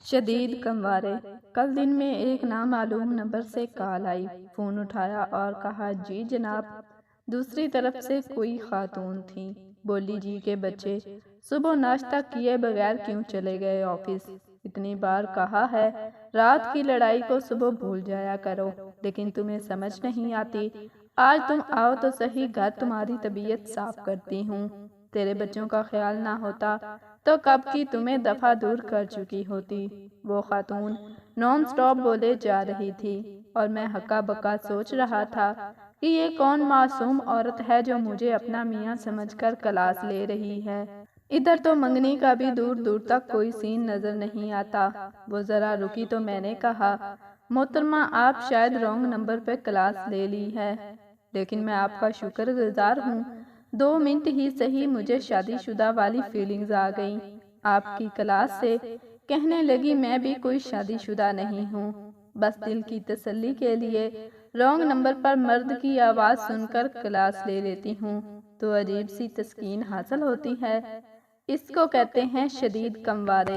شدید کموارے۔ کل دن میں ایک نامعلوم نمبر سے کال آئی۔ فون اٹھایا اور کہا جی جناب۔ دوسری طرف سے کوئی خاتون تھی۔ بولی جی کے بچے صبح ناشتہ کیے بغیر کیوں چلے گئے آفس؟ اتنی بار کہا ہے رات کی لڑائی کو صبح بھول جایا کرو، لیکن تمہیں سمجھ نہیں آتی۔ آج تم آؤ تو صحیح، گھر تمہاری طبیعت صاف کرتی ہوں۔ تیرے بچوں کا خیال نہ ہوتا تو کب کی تمہیں دفعہ دور کر چکی ہوتی۔ وہ خاتون نان سٹاپ بولے جا رہی تھی اور میں ہکا بکا سوچ رہا تھا کہ یہ کون معصوم عورت ہے جو مجھے اپنا میاں سمجھ کر کلاس لے رہی ہے۔ ادھر تو منگنی کا بھی دور دور تک کوئی سین نظر نہیں آتا۔ وہ ذرا رکی تو میں نے کہا محترمہ آپ شاید رونگ نمبر پہ کلاس لے لی ہے، لیکن میں آپ کا شکر گزار ہوں۔ 2 منٹ ہی سہی مجھے شادی شدہ والی فیلنگز آ گئیں آپ کی کلاس سے۔ کہنے لگی میں بھی کوئی شادی شدہ نہیں ہوں، بس دل کی تسلی کے لیے رونگ نمبر پر مرد کی آواز سن کر کلاس لے لیتی ہوں تو عجیب سی تسکین حاصل ہوتی ہے۔ اس کو کہتے ہیں شدید کموارے۔